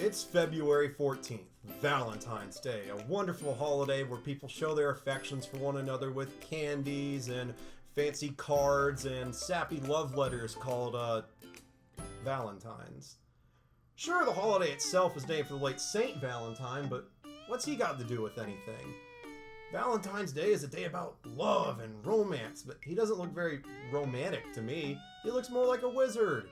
It's February 14th, Valentine's Day, a wonderful holiday where people show their affections for one another with candies and fancy cards and sappy love letters called, Valentines. Sure, the holiday itself is named for the late Saint Valentine, but what's he got to do with anything? Valentine's Day is a day about love and romance, but he doesn't look very romantic to me. He looks more like a wizard.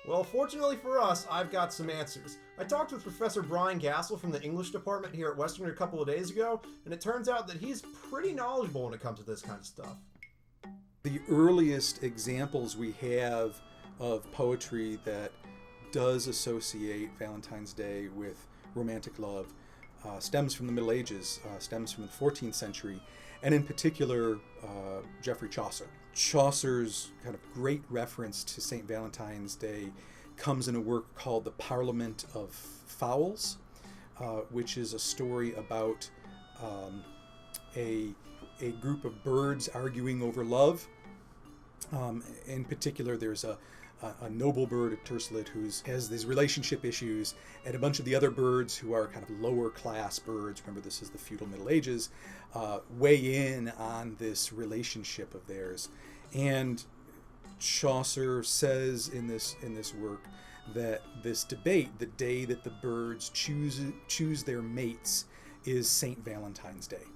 Well, fortunately for us, I've got some answers. I talked with Professor Brian Gassel from the English department here at Western a couple of days ago, and it turns out that he's pretty knowledgeable when it comes to this kind of stuff. The earliest examples we have of poetry that does associate Valentine's Day with romantic love stems from the Middle Ages, stems from the 14th century, and in particular, Geoffrey Chaucer. Chaucer's kind of great reference to St. Valentine's Day comes in a work called The Parliament of Fowls, which is a story about a group of birds arguing over love. In particular, there's a noble bird, a tercelet, who has these relationship issues, and a bunch of the other birds who are kind of lower class birds, remember this is the feudal Middle Ages, weigh in on this relationship of theirs. And Chaucer says in this work that this debate, the day that the birds choose their mates, is St. Valentine's Day.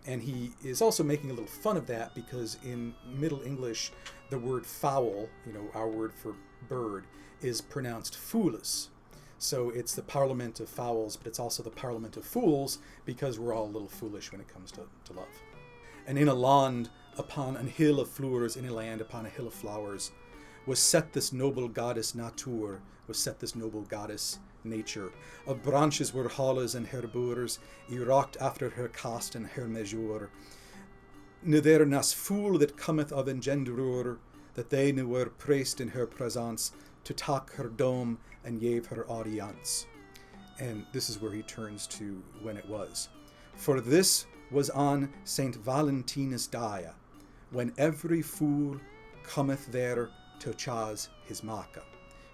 And he is also making a little fun of that because in Middle English, the word fowl, our word for bird, is pronounced foolus. So it's the Parliament of Fowls, but it's also the Parliament of Fools because we're all a little foolish when it comes to love. And in a land upon an hill of flowers, in a land upon a hill of flowers, was set this noble goddess Natur, was set this noble goddess Nature. Of branches were halles and her boers, I rocked after her cast and her measure. Neither nas fool that cometh of engenderer, that they ne were praised in her presence, to take her dome and gave her audience. And this is where he turns to when it was. For this was on Saint Valentinus Dia, when every fool cometh there to chase his maca.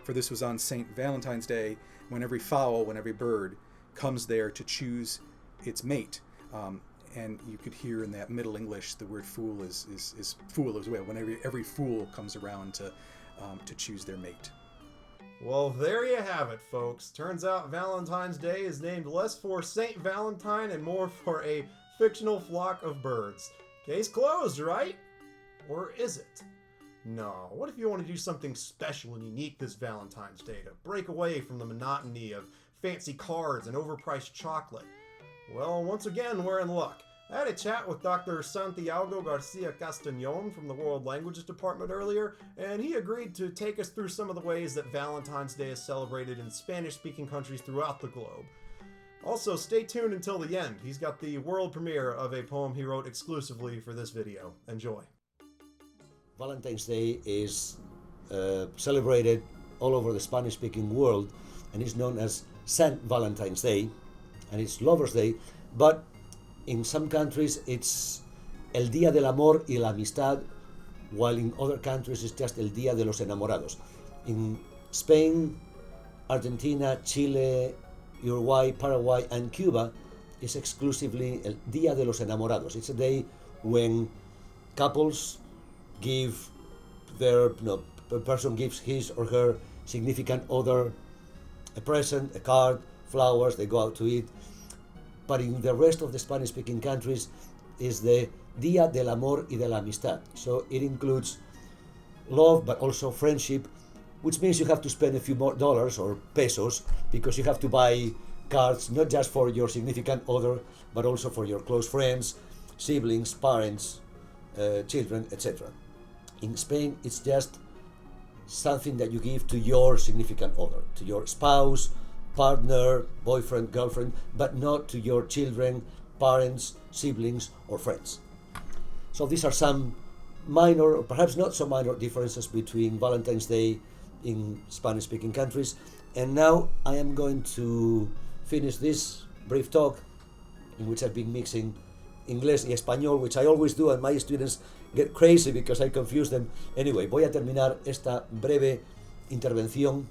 For this was on Saint Valentine's Day, when every fowl, when every bird comes there to choose its mate. And you could hear in that Middle English the word fool is fool as well, when every fool comes around to choose their mate. Well, there you have it, folks. Turns out Valentine's Day is named less for Saint Valentine and more for a fictional flock of birds. Case closed, right? Or is it? No, what if you want to do something special and unique this Valentine's Day to break away from the monotony of fancy cards and overpriced chocolate? Well, once again, we're in luck. I had a chat with Dr. Santiago García-Castañón from the World Languages Department earlier, and he agreed to take us through some of the ways that Valentine's Day is celebrated in Spanish-speaking countries throughout the globe. Also, stay tuned until the end. He's got the world premiere of a poem he wrote exclusively for this video. Enjoy. Valentine's Day is celebrated all over the Spanish-speaking world and is known as Saint Valentine's Day, and it's Lover's Day, but in some countries it's El Día del Amor y la Amistad, while in other countries it's just El Día de los Enamorados. In Spain, Argentina, Chile, Uruguay, Paraguay, and Cuba, it's exclusively El Día de los Enamorados. It's a day when couples give a person gives his or her significant other a present, a card, flowers, they go out to eat. But in the rest of the Spanish-speaking countries is the Día del Amor y de la Amistad. So it includes love, but also friendship, which means you have to spend a few more dollars or pesos because you have to buy cards, not just for your significant other, but also for your close friends, siblings, parents, children, etc. In Spain, it's just something that you give to your significant other, to your spouse, partner, boyfriend, girlfriend, but not to your children, parents, siblings, or friends. So these are some minor, or perhaps not so minor, differences between Valentine's Day in Spanish-speaking countries. And now I am going to finish this brief talk in which I've been mixing English y Español, which I always do, and my students get crazy because I confuse them. Anyway, voy a terminar esta breve intervención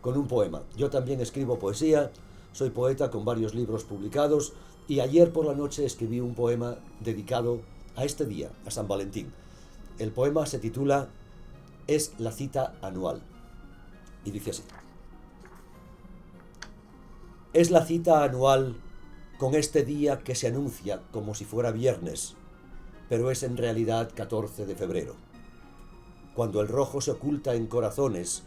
con un poema. Yo también escribo poesía, soy poeta con varios libros publicados y ayer por la noche escribí un poema dedicado a este día, a San Valentín. El poema se titula Es la cita anual y dice así. Es la cita anual con este día que se anuncia como si fuera viernes, pero es en realidad 14 de febrero, cuando el rojo se oculta en corazones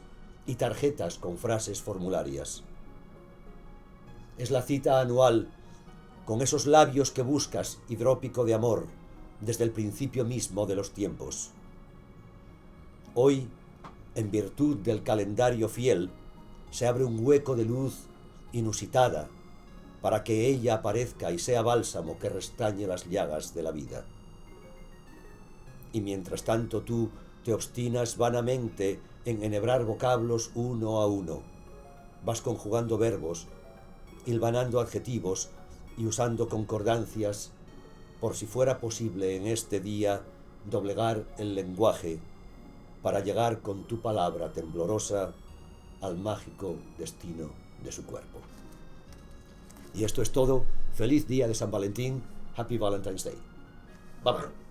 y tarjetas con frases formularias. Es la cita anual con esos labios que buscas, hidrópico de amor, desde el principio mismo de los tiempos. Hoy, en virtud del calendario fiel, se abre un hueco de luz inusitada para que ella aparezca y sea bálsamo que restañe las llagas de la vida. Y mientras tanto tú te obstinas vanamente en enhebrar vocablos uno a uno, vas conjugando verbos, hilvanando adjetivos y usando concordancias por si fuera posible en este día doblegar el lenguaje para llegar con tu palabra temblorosa al mágico destino de su cuerpo. Y esto es todo. Feliz día de San Valentín. Happy Valentine's Day. Bye bye.